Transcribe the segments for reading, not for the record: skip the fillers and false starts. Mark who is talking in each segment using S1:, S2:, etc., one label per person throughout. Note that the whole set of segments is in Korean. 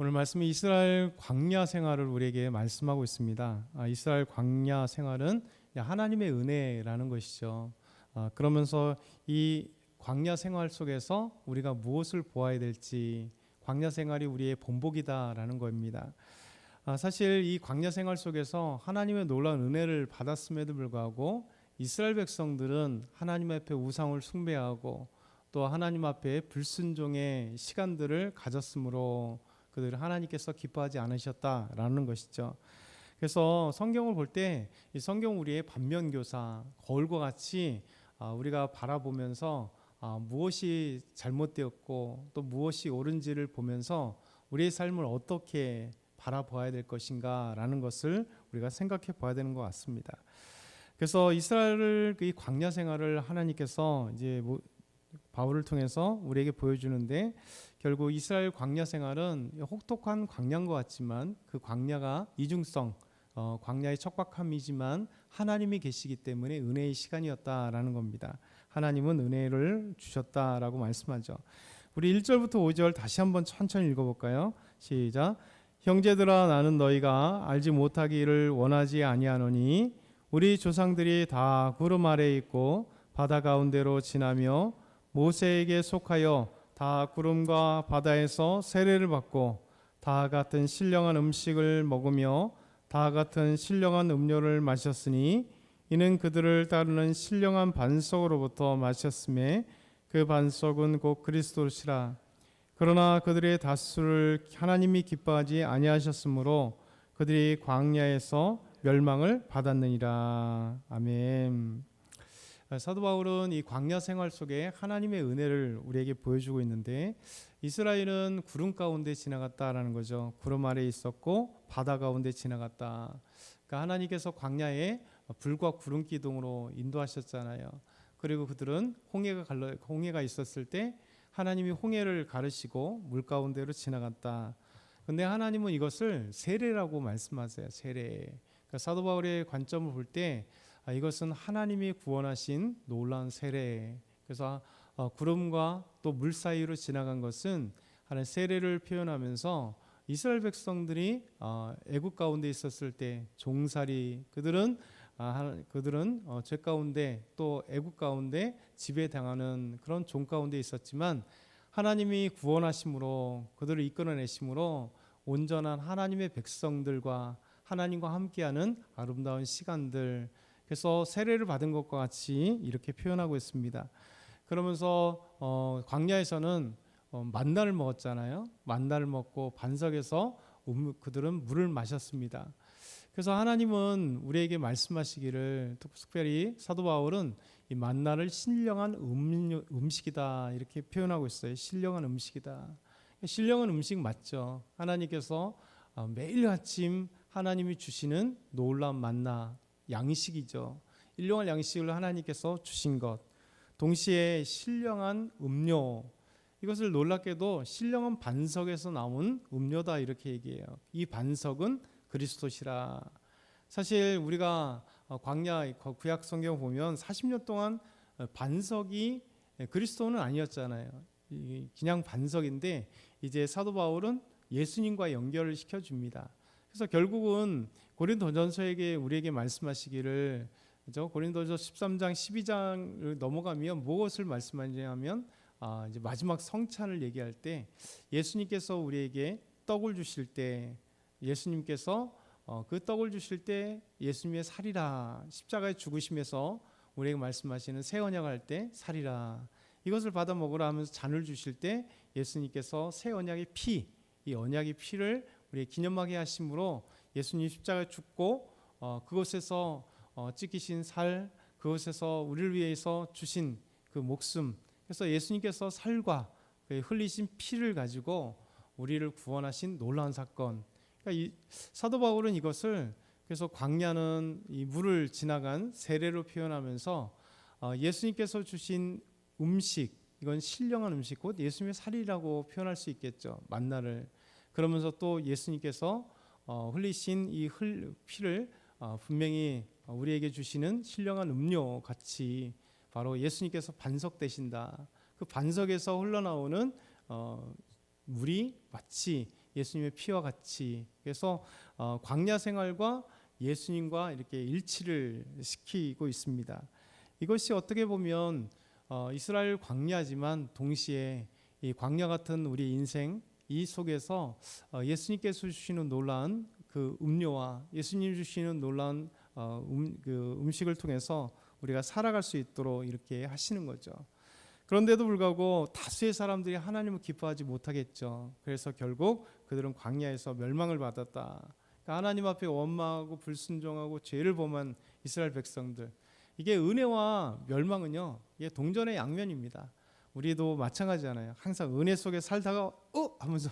S1: 오늘 말씀은 이스라엘 광야 생활을 우리에게 말씀하고 있습니다. 이스라엘 광야 생활은 하나님의 은혜라는 것이죠. 그러면서 이 광야 생활 속에서 우리가 무엇을 보아야 될지, 광야 생활이 우리의 본보기다라는 겁니다. 사실 이 광야 생활 속에서 하나님의 놀라운 은혜를 받았음에도 불구하고 이스라엘 백성들은 하나님 앞에 우상을 숭배하고 또 하나님 앞에 불순종의 시간들을 가졌으므로 그들을 하나님께서 기뻐하지 않으셨다라는 것이죠. 그래서 성경을 볼 때 이 성경 우리의 반면교사, 거울과 같이 우리가 바라보면서 무엇이 잘못되었고 또 무엇이 옳은지를 보면서 우리의 삶을 어떻게 바라봐야 될 것인가라는 것을 우리가 생각해 봐야 되는 것 같습니다. 그래서 이스라엘을 이 광야 생활을 하나님께서 이제 바울을 통해서 우리에게 보여주는데, 결국 이스라엘 광야 생활은 혹독한 광야인 것 같지만 그 광야가 이중성, 광야의 척박함이지만 하나님이 계시기 때문에 은혜의 시간이었다라는 겁니다. 하나님은 은혜를 주셨다라고 말씀하죠. 우리 1절부터 5절 다시 한번 천천히 읽어볼까요? 시작. 형제들아, 나는 너희가 알지 못하기를 원하지 아니하노니 우리 조상들이 다 구름 아래에 있고 바다 가운데로 지나며 모세에게 속하여 다 구름과 바다에서 세례를 받고 다 같은 신령한 음식을 먹으며 다 같은 신령한 음료를 마셨으니 이는 그들을 따르는 신령한 반석으로부터 마셨음에 그 반석은 곧 그리스도시라. 그러나 그들의 다수를 하나님이 기뻐하지 아니하셨으므로 그들이 광야에서 멸망을 받았느니라. 아멘. 사도 바울은 이 광야 생활 속에 하나님의 은혜를 우리에게 보여주고 있는데, 이스라엘은 구름 가운데 지나갔다라는 거죠. 구름 아래에 있었고 바다 가운데 지나갔다. 그러니까 하나님께서 광야에 불과 구름 기둥으로 인도하셨잖아요. 그리고 그들은 홍해가 있었을 때 하나님이 홍해를 가르시고 물 가운데로 지나갔다. 근데 하나님은 이것을 세례라고 말씀하세요. 세례. 그러니까 사도 바울의 관점을 볼 때 이것은 하나님이 구원하신 놀라운 세례. 그래서 구름과 또 물 사이로 지나간 것은 하나님 세례를 표현하면서 이스라엘 백성들이 애국 가운데 있었을 때 종살이, 그들은 죄 가운데 또 애국 가운데 지배당하는 그런 종 가운데 있었지만 하나님이 구원하심으로 그들을 이끌어내심으로 온전한 하나님의 백성들과 하나님과 함께하는 아름다운 시간들, 그래서 세례를 받은 것과 같이 이렇게 표현하고 있습니다. 그러면서 광야에서는 만나를 먹었잖아요. 만나를 먹고 반석에서 그들은 물을 마셨습니다. 그래서 하나님은 우리에게 말씀하시기를, 특별히 사도 바울은 이 만나를 신령한 음식이다 이렇게 표현하고 있어요. 신령한 음식이다. 신령한 음식 맞죠. 하나님께서 매일 아침 하나님이 주시는 놀라운 만나, 양식이죠. 일용할 양식을 하나님께서 주신 것, 동시에 신령한 음료, 이것을 놀랍게도 신령한 반석에서 나온 음료다 이렇게 얘기해요. 이 반석은 그리스도시라. 사실 우리가 광야 구약 성경 보면 40년 동안 반석이 그리스도는 아니었잖아요. 그냥 반석인데 이제 사도 바울은 예수님과 연결을 시켜줍니다. 그래서 결국은 고린도전서에게 우리에게 말씀하시기를, 그죠? 고린도전서 13장 12장을 넘어가면 무엇을 말씀하냐면 이제 마지막 성찬을 얘기할 때 예수님께서 우리에게 떡을 주실 때, 예수님께서 그 떡을 주실 때 예수님의 살이라, 십자가의 죽으심에서 우리에게 말씀하시는 새 언약할 때 살이라, 이것을 받아 먹으라 하면서 잔을 주실 때 예수님께서 새 언약의 피, 이 언약의 피를 우리 기념하게 하심으로 예수님 십자가에 죽고 그곳에서 찢기신 살, 그곳에서 우리를 위해서 주신 그 목숨, 그래서 예수님께서 살과 흘리신 피를 가지고 우리를 구원하신 놀라운 사건. 그러니까 이 사도 바울은 이것을, 그래서 광야는 이 물을 지나간 세례로 표현하면서 예수님께서 주신 음식, 이건 신령한 음식, 곧 예수님의 살이라고 표현할 수 있겠죠. 만나를. 그러면서 또 예수님께서 흘리신 이 피를 분명히 우리에게 주시는 신령한 음료 같이 바로 예수님께서 반석 되신다. 그 반석에서 흘러나오는 물이 마치 예수님의 피와 같이. 그래서 광야 생활과 예수님과 이렇게 일치를 시키고 있습니다. 이것이 어떻게 보면 이스라엘 광야지만 동시에 이 광야 같은 우리 인생 이 속에서 예수님께서 주시는 놀라운 그 음료와 예수님 주시는 놀라운 그 음식을 통해서 우리가 살아갈 수 있도록 이렇게 하시는 거죠. 그런데도 불구하고 다수의 사람들이 하나님을 기뻐하지 못하겠죠. 그래서 결국 그들은 광야에서 멸망을 받았다. 그러니까 하나님 앞에 원망하고 불순종하고 죄를 범한 이스라엘 백성들, 이게 은혜와 멸망은요, 이게 동전의 양면입니다. 우리도 마찬가지잖아요. 항상 은혜 속에 살다가 하면서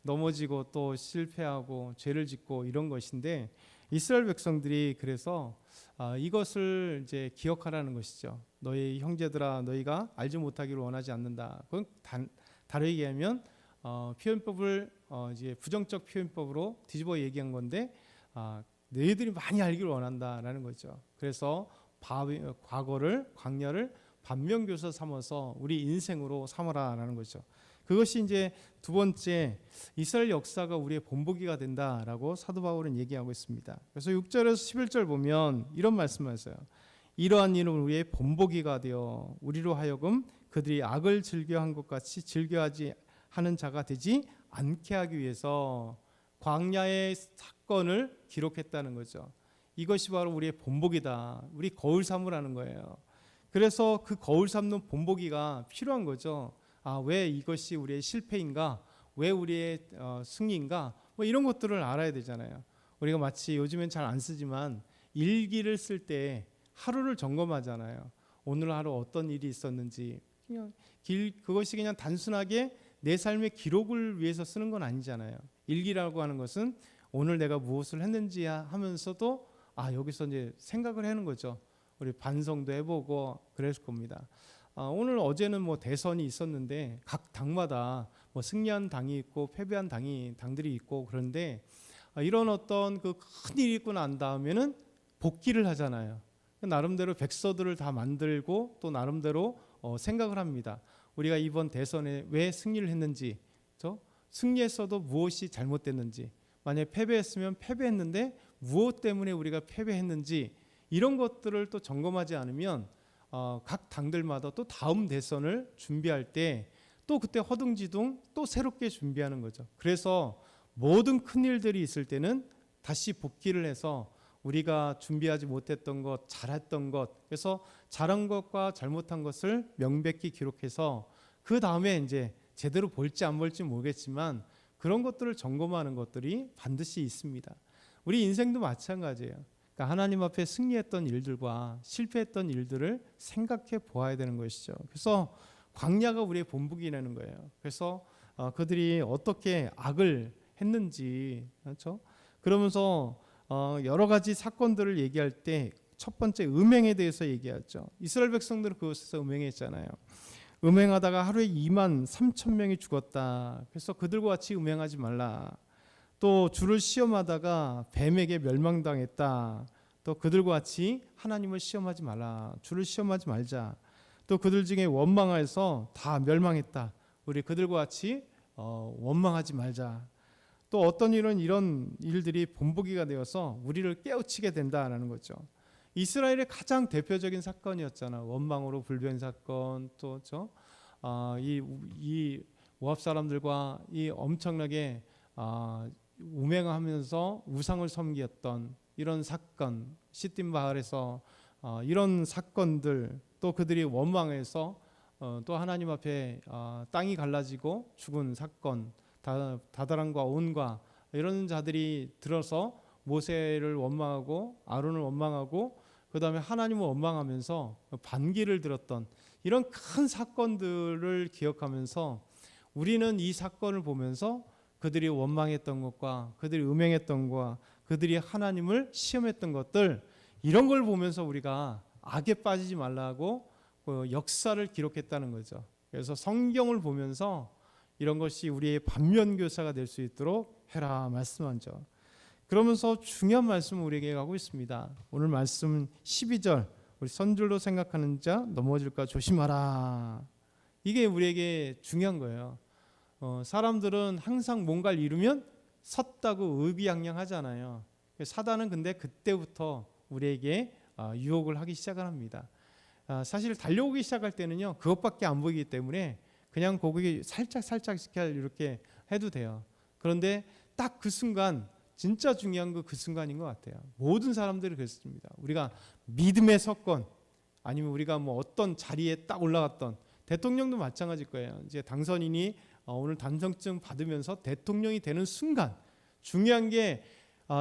S1: 넘어지고 또 실패하고 죄를 짓고 이런 것인데, 이스라엘 백성들이 그래서 이것을 이제 기억하라는 것이죠. 너희 형제들아, 너희가 알지 못하기를 원하지 않는다. 그건 다르게 얘기하면 표현법을 이제 부정적 표현법으로 뒤집어 얘기한 건데, 너희들이 많이 알기를 원한다라는 거죠. 그래서 과거를, 광야를 반면교사 삼아서 우리 인생으로 삼아라라는 거죠. 그것이 이제 두 번째, 이스라엘 역사가 우리의 본보기가 된다라고 사도 바울은 얘기하고 있습니다. 그래서 6절에서 11절 보면 이런 말씀을 하세요. 이러한 일은 우리의 본보기가 되어 우리로 하여금 그들이 악을 즐겨한 것 같이 즐겨하지 하는 자가 되지 않게 하기 위해서 광야의 사건을 기록했다는 거죠. 이것이 바로 우리의 본보기다. 우리 거울 삼으라는 거예요. 그래서 그 거울 삼는 본보기가 필요한 거죠. 왜 이것이 우리의 실패인가? 왜 우리의 승리인가? 뭐 이런 것들을 알아야 되잖아요. 우리가 마치 요즘엔 잘 안 쓰지만 일기를 쓸 때 하루를 점검하잖아요. 오늘 하루 어떤 일이 있었는지. 그것이 그냥 단순하게 내 삶의 기록을 위해서 쓰는 건 아니잖아요. 일기라고 하는 것은 오늘 내가 무엇을 했는지 하면서도 여기서 이제 생각을 하는 거죠. 우리 반성도 해보고 그랬을 겁니다. 오늘 어제는 뭐 대선이 있었는데 각 당마다 뭐 승리한 당이 있고 패배한 당들이 있고, 그런데 이런 어떤 그 큰 일이 있고 난 다음에는 복귀를 하잖아요. 나름대로 백서들을 다 만들고 또 나름대로 생각을 합니다. 우리가 이번 대선에 왜 승리를 했는지, 승리했어도 무엇이 잘못됐는지, 만약에 패배했으면 패배했는데 무엇 때문에 우리가 패배했는지, 이런 것들을 또 점검하지 않으면 각 당들마다 또 다음 대선을 준비할 때 또 그때 허둥지둥 또 새롭게 준비하는 거죠. 그래서 모든 큰 일들이 있을 때는 다시 복귀를 해서 우리가 준비하지 못했던 것, 잘했던 것, 그래서 잘한 것과 잘못한 것을 명백히 기록해서 그 다음에 이제 제대로 볼지 안 볼지 모르겠지만 그런 것들을 점검하는 것들이 반드시 있습니다. 우리 인생도 마찬가지예요. 그러니까 하나님 앞에 승리했던 일들과 실패했던 일들을 생각해 보아야 되는 것이죠. 그래서 광야가 우리의 본보기라는 거예요. 그래서 그들이 어떻게 악을 했는지, 그렇죠? 그러면서 여러 가지 사건들을 얘기할 때 첫 번째 음행에 대해서 얘기하죠. 이스라엘 백성들은 그것에서 음행했잖아요. 음행하다가 하루에 2만 3천 명이 죽었다. 그래서 그들과 같이 음행하지 말라. 또 주를 시험하다가 뱀에게 멸망당했다. 또 그들과 같이 하나님을 시험하지 말라. 주를 시험하지 말자. 또 그들 중에 원망해서 다 멸망했다. 우리 그들과 같이 원망하지 말자. 또 어떤 일은 이런 일들이 본보기가 되어서 우리를 깨우치게 된다라는 거죠. 이스라엘의 가장 대표적인 사건이었잖아. 원망으로 불변 사건, 또 이 모압 사람들과 이 엄청나게 우맹하면서 우상을 섬겼던 이런 사건, 시딤 바알에서 이런 사건들, 또 그들이 원망해서 또 하나님 앞에 땅이 갈라지고 죽은 사건, 다다란과 온과 이런 자들이 들어서 모세를 원망하고 아론을 원망하고 그 다음에 하나님을 원망하면서 반기를 들었던 이런 큰 사건들을 기억하면서 우리는 이 사건을 보면서 그들이 원망했던 것과 그들이 음행했던 것과 그들이 하나님을 시험했던 것들, 이런 걸 보면서 우리가 악에 빠지지 말라고 역사를 기록했다는 거죠. 그래서 성경을 보면서 이런 것이 우리의 반면교사가 될 수 있도록 해라 말씀하죠. 그러면서 중요한 말씀을 우리에게 하고 있습니다. 오늘 말씀 12절, 우리 선줄로 생각하는 자 넘어질까 조심하라. 이게 우리에게 중요한 거예요. 사람들은 항상 뭔가를 이루면 섰다고 의기양양하잖아요. 사단은 근데 그때부터 우리에게 유혹을 하기 시작을 합니다. 사실 달려오기 시작할 때는요, 그것밖에 안 보이기 때문에 그냥 고개 살짝 이렇게 해도 돼요. 그런데 딱 그 순간, 진짜 중요한 거 그 순간인 것 같아요. 모든 사람들이 그렇습니다. 우리가 믿음에 섰건 아니면 우리가 뭐 어떤 자리에 딱 올라갔던, 대통령도 마찬가지일 거예요. 이제 당선인이 오늘 당선증 받으면서 대통령이 되는 순간, 중요한 게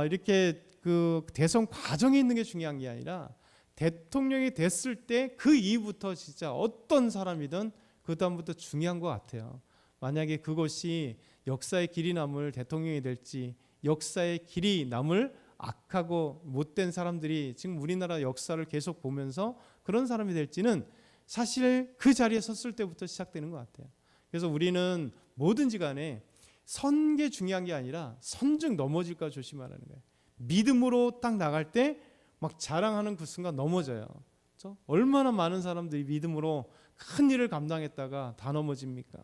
S1: 이렇게 그 대선 과정에 있는 게 중요한 게 아니라 대통령이 됐을 때 그 이후부터 진짜 어떤 사람이든 그 다음부터 중요한 것 같아요. 만약에 그것이 역사의 길이 남을 대통령이 될지, 역사의 길이 남을 악하고 못된 사람들이 지금 우리나라 역사를 계속 보면서 그런 사람이 될지는 사실 그 자리에 섰을 때부터 시작되는 것 같아요. 그래서 우리는 뭐든지 간에 선 게 중요한 게 아니라 선즉 넘어질까 조심하라는 거예요. 믿음으로 딱 나갈 때 막 자랑하는 그 순간 넘어져요. 그렇죠? 얼마나 많은 사람들이 믿음으로 큰 일을 감당했다가 다 넘어집니까?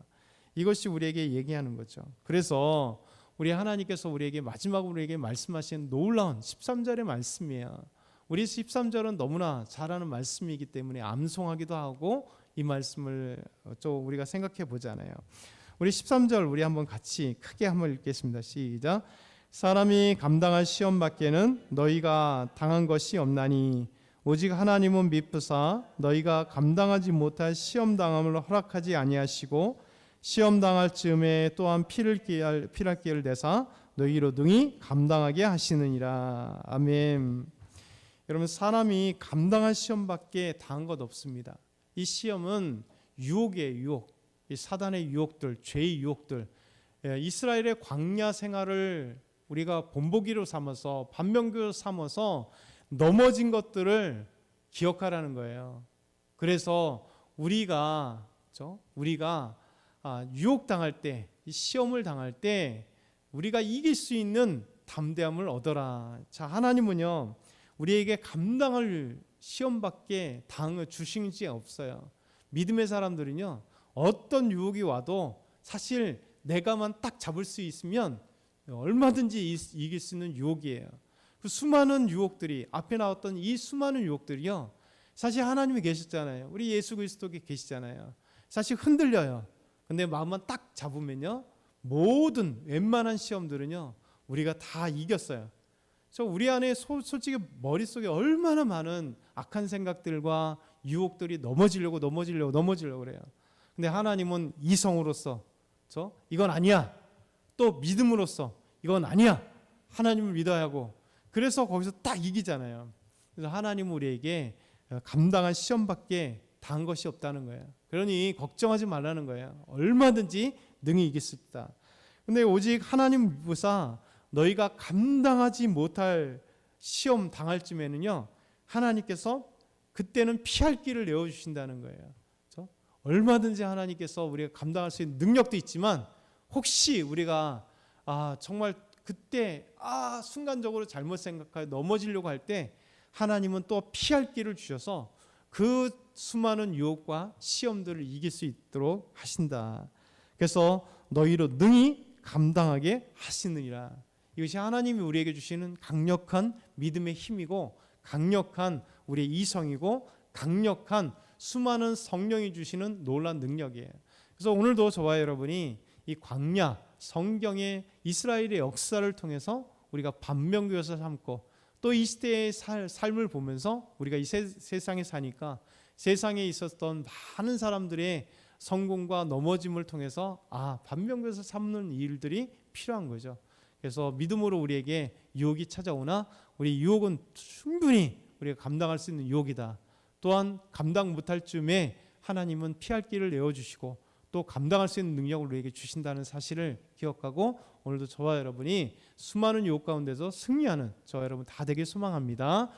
S1: 이것이 우리에게 얘기하는 거죠. 그래서 우리 하나님께서 우리에게 마지막으로 우리에게 말씀하신 놀라운 13절의 말씀이에요. 우리 13절은 너무나 잘 아는 말씀이기 때문에 암송하기도 하고 이 말씀을 좀 우리가 생각해 보잖아요. 우리 13절 우리 한번 같이 크게 한번 읽겠습니다. 시작. 사람이 감당할 시험 밖에는 너희가 당한 것이 없나니 오직 하나님은 미쁘사 너희가 감당하지 못할 시험 당함을 허락하지 아니하시고 시험 당할 즈음에 또한 피할 기회를 내사 너희로 능히 감당하게 하시느니라. 아멘. 여러분, 사람이 감당할 시험밖에 당한 것 없습니다. 이 시험은 유혹이에요. 유혹. 이 사단의 유혹들, 죄의 유혹들. 이스라엘의 광야 생활을 우리가 본보기로 삼아서 반면교로 삼아서 넘어진 것들을 기억하라는 거예요. 그래서 우리가 유혹 당할 때, 시험을 당할 때 우리가 이길 수 있는 담대함을 얻어라. 자, 하나님은요 우리에게 감당할 시험밖에 당을 주신 지 없어요. 믿음의 사람들은요 어떤 유혹이 와도 사실 내가만 딱 잡을 수 있으면 얼마든지 이길 수 있는 유혹이에요. 그 수많은 유혹들이, 앞에 나왔던 이 수많은 유혹들이요 사실 하나님이 계셨잖아요. 우리 예수 그리스도께 계시잖아요. 사실 흔들려요. 근데 마음만 딱 잡으면요 모든 웬만한 시험들은요 우리가 다 이겼어요. 우리 안에 솔직히 머릿속에 얼마나 많은 악한 생각들과 유혹들이 넘어지려고 그래요. 근데 하나님은 이성으로서 이건 아니야, 또 믿음으로써 이건 아니야, 하나님을 믿어야 하고, 그래서 거기서 딱 이기잖아요. 그래서 하나님은 우리에게 감당한 시험밖에 당한 것이 없다는 거예요. 그러니 걱정하지 말라는 거예요. 얼마든지 능히 이길 수 있다. 근데 오직 하나님 미쁘사 너희가 감당하지 못할 시험 당할 쯤에는요 하나님께서 그때는 피할 길을 내어주신다는 거예요. 그렇죠? 얼마든지 하나님께서 우리가 감당할 수 있는 능력도 있지만 혹시 우리가 정말 그때 순간적으로 잘못 생각하여 넘어지려고 할 때 하나님은 또 피할 길을 주셔서 그 수많은 유혹과 시험들을 이길 수 있도록 하신다. 그래서 너희로 능히 감당하게 하시느니라. 이것이 하나님이 우리에게 주시는 강력한 믿음의 힘이고 강력한 우리의 이성이고 강력한 수많은 성령이 주시는 놀라운 능력이에요. 그래서 오늘도 저와 여러분이 이 광야 성경의 이스라엘의 역사를 통해서 우리가 반면교사를 삼고 또 이 시대의 삶을 보면서 우리가 이 세상에 사니까 세상에 있었던 많은 사람들의 성공과 넘어짐을 통해서 반면교사 삼는 일들이 필요한 거죠. 그래서 믿음으로 우리에게 유혹이 찾아오나 우리 유혹은 충분히 우리가 감당할 수 있는 유혹이다. 또한 감당 못할 쯤에 하나님은 피할 길을 내어주시고 또 감당할 수 있는 능력을 우리에게 주신다는 사실을 기억하고 오늘도 저와 여러분이 수많은 유혹 가운데서 승리하는 저와 여러분 다 되길 소망합니다.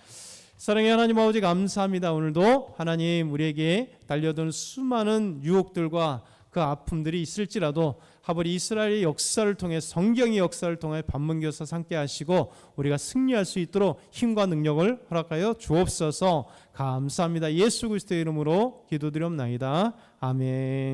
S1: 사랑의 하나님 아버지 감사합니다. 오늘도 하나님 우리에게 달려든 수많은 유혹들과 그 아픔들이 있을지라도 하버리 이스라엘의 역사를 통해 성경의 역사를 통해 반문교사 삼게 하시고 우리가 승리할 수 있도록 힘과 능력을 허락하여 주옵소서. 감사합니다. 예수 그리스도의 이름으로 기도드리옵나이다. 아멘.